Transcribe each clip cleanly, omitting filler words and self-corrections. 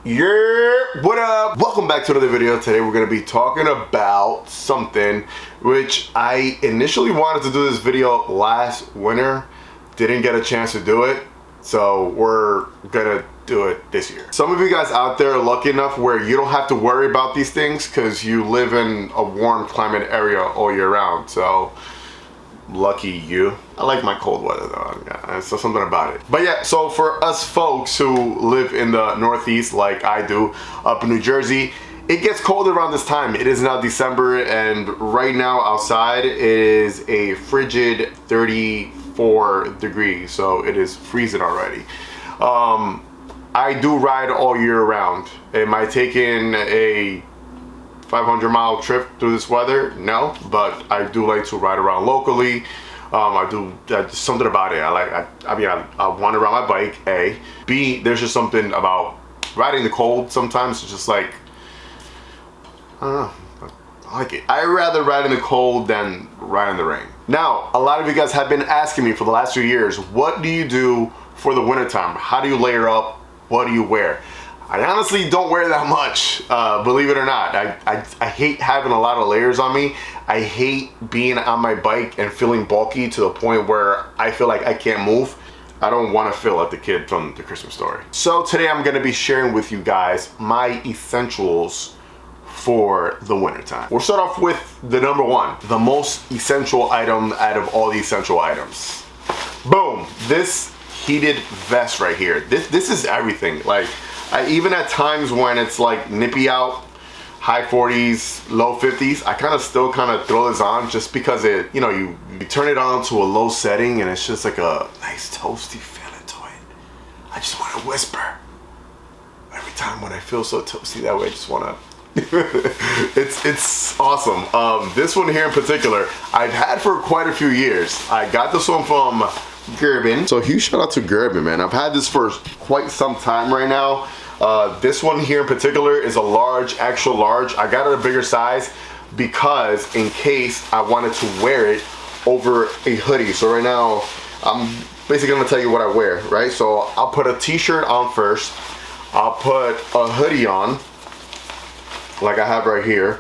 Yeah, what up? Welcome back to another video. Today we're going to be talking about something which I initially wanted to do this video last winter, didn't get a chance to do it, so we're gonna do it this year. Some of you guys out there are lucky enough where you don't have to worry about these things because you live in a warm climate area all year round, so lucky you. I like my cold weather though, yeah, so something about it. But yeah, so for us folks who live in the Northeast like I do, up in New Jersey, it gets cold around this time. It is now December, and right now outside it is a frigid 34 degrees, so it is freezing already. I do ride all year round. Am I taking a 500-mile trip through this weather? No, but I do like to ride around locally. Just something about it. I wander around my bike, A. B, there's just something about riding the cold sometimes. It's just like, I don't know, I like it. I'd rather ride in the cold than ride in the rain. Now, a lot of you guys have been asking me for the last few years, what do you do for the wintertime? How do you layer up? What do you wear? I honestly don't wear that much, believe it or not. I hate having a lot of layers on me. I hate being on my bike and feeling bulky to the point where I feel like I can't move. I don't want to feel like the kid from the Christmas Story. So today I'm going to be sharing with you guys my essentials for the wintertime. We'll start off with the number one, the most essential item out of all the essential items. Boom, this heated vest right here. This is everything. Like, even at times when it's like nippy out, high 40s, low 50s, I still throw this on just because it, you turn it on to a low setting and it's just like a nice toasty feeling to it. I just want to whisper every time when I feel so toasty that way. I just want to it's awesome. This one here in particular I've had for quite a few years. I got this one from Gerben. So huge shout out to Gerben, man. I've had this for quite some time right now. This one here in particular is a large, extra large. I got it a bigger size because in case I wanted to wear it over a hoodie. So right now I'm basically gonna tell you what I wear, right? So I'll put a t-shirt on first. I'll put a hoodie on like I have right here.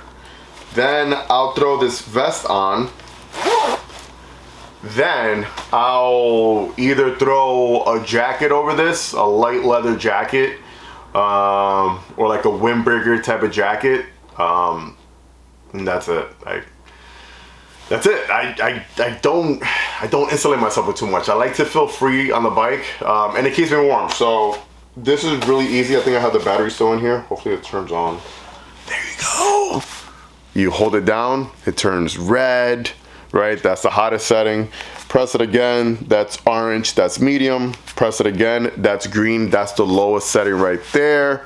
Then I'll throw this vest on. Then I'll either throw a jacket over this, a light leather jacket, or like a windbreaker type of jacket, and that's it. That's it. I don't insulate myself with too much. I like to feel free on the bike, and it keeps me warm. So this is really easy. I think I have the battery still in here. Hopefully it turns on. There you go. You hold it down, it turns red. Right, that's the hottest setting. Press it again, that's orange, that's medium. Press it again, that's green, that's the lowest setting right there.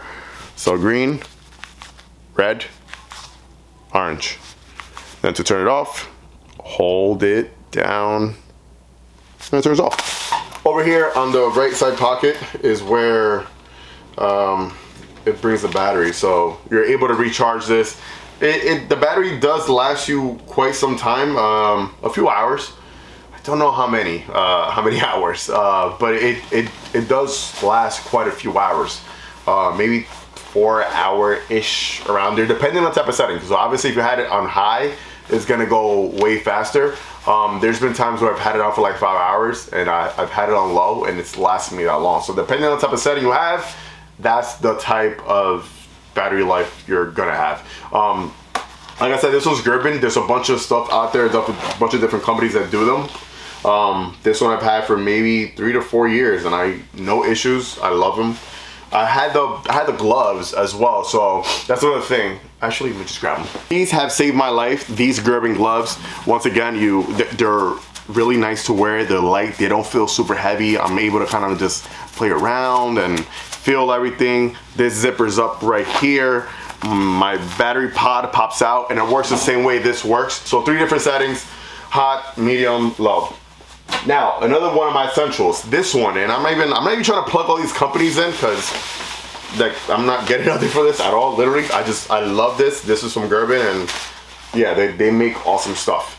So green, red, orange. Then to turn it off, hold it down, and it turns off. Over here on the right side pocket is where it brings the battery, so you're able to recharge this. The battery does last you quite some time, a few hours. I don't know how many hours, but it does last quite a few hours, maybe 4 hour-ish around there, depending on the type of setting. So obviously if you had it on high, it's gonna go way faster. There's been times where I've had it on for like 5 hours, and I've had it on low, and it's lasted me that long. So depending on the type of setting you have, that's the type of battery life you're gonna have. Like I said, this one's Gerben. There's a bunch of stuff out there, a bunch of different companies that do them. This one I've had for maybe 3 to 4 years, and no issues. I love them. I had the gloves as well, so that's another thing. Actually, let me just grab them. These have saved my life. These Gerben gloves. Once again, they're really nice to wear. They're light. They don't feel super heavy. I'm able to just play around and feel everything. This zippers up right here. My battery pod pops out, and it works the same way this works. So 3 different settings: hot, medium, low. Now another one of my essentials, this one, and I'm not even trying to plug all these companies in because like I'm not getting nothing for this at all. Literally, I love this. This is from Gerben, and yeah, they make awesome stuff.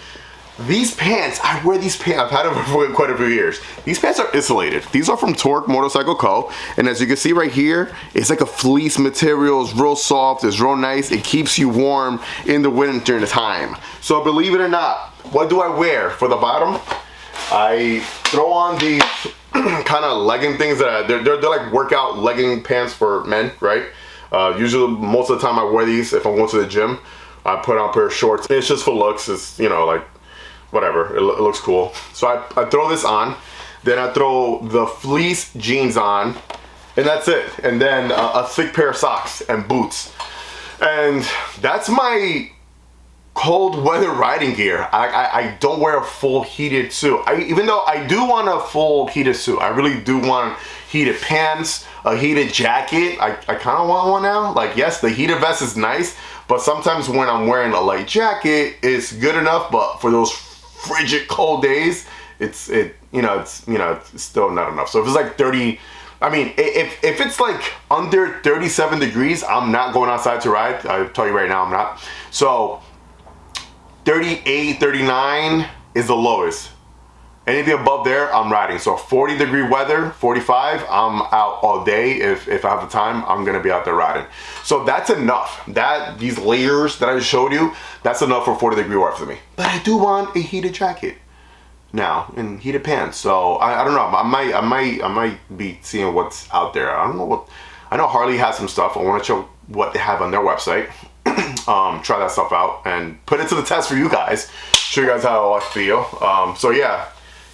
These pants, I wear these pants, I've had them for quite a few years. These pants are insulated. These are from Torque Motorcycle Co. And as you can see right here, it's like a fleece material. It's real soft, it's real nice. It keeps you warm in the winter time. So believe it or not, what do I wear for the bottom? I throw on these kind of legging things that they're like workout legging pants for men, right? Usually, most of the time I wear these if I'm going to the gym. I put on a pair of shorts. It's just for looks. It's, you know, like, whatever. It looks cool. So I throw this on. Then I throw the fleece jeans on. And that's it. And then a thick pair of socks and boots. And that's my cold weather riding gear. I don't wear a full heated suit. Even though I do want a full heated suit. I really do want heated pants, a heated jacket. I kind of want one now. Like, yes, the heated vest is nice, but sometimes when I'm wearing a light jacket, it's good enough. But for those frigid cold days, it's still not enough. So if it's like 30, I mean, if it's like under 37 degrees, I'm not going outside to ride. I tell you right now, I'm not. So 38, 39 is the lowest. Anything above there, I'm riding. So 40-degree weather, 45, I'm out all day. If I have the time, I'm gonna be out there riding. So that's enough. These layers that I showed you, that's enough for 40-degree weather for me. But I do want a heated jacket now and heated pants. So I don't know. I might be seeing what's out there. I don't know what. I know Harley has some stuff. I want to show what they have on their website. Try that stuff out and put it to the test for you guys. Show you guys how I feel. So yeah,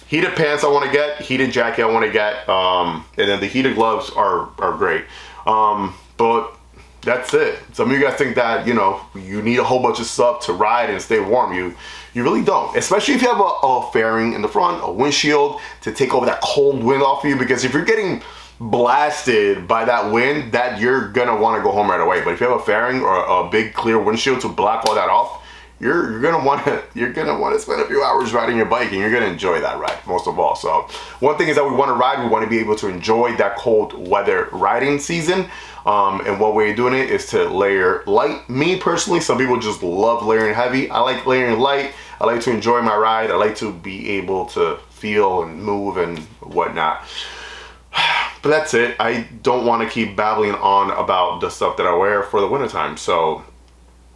heated pants I want to get, heated jacket I want to get, and then the heated gloves are great. But that's it. Some of you guys think that, you know, you need a whole bunch of stuff to ride and stay warm. You really don't. Especially if you have a fairing in the front, a windshield to take over that cold wind off of you. Because if you're getting blasted by that wind, that you're gonna want to go home right away. But if you have a fairing or a big clear windshield to block all that off, you're gonna want to spend a few hours riding your bike, and you're gonna enjoy that ride most of all. So one thing is that we want to ride, we want to be able to enjoy that cold weather riding season. And one way of doing it is to layer light. Me personally, some people just love layering heavy. I like layering light. I like to enjoy my ride. I like to be able to feel and move and whatnot. But that's it. I don't want to keep babbling on about the stuff that I wear for the wintertime. So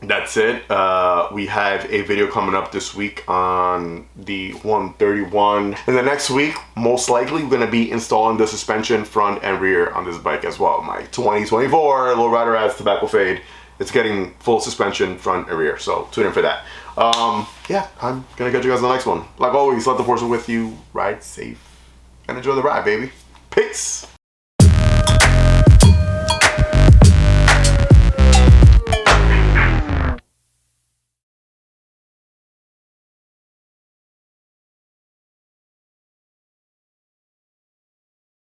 that's it. We have a video coming up this week on the 131. And the next week, most likely, we're going to be installing the suspension front and rear on this bike as well. My 2024 Lowrider Ass Tobacco Fade. It's getting full suspension front and rear. So tune in for that. Yeah, I'm going to catch you guys in the next one. Like always, let the force be with you. Ride safe and enjoy the ride, baby. Peace.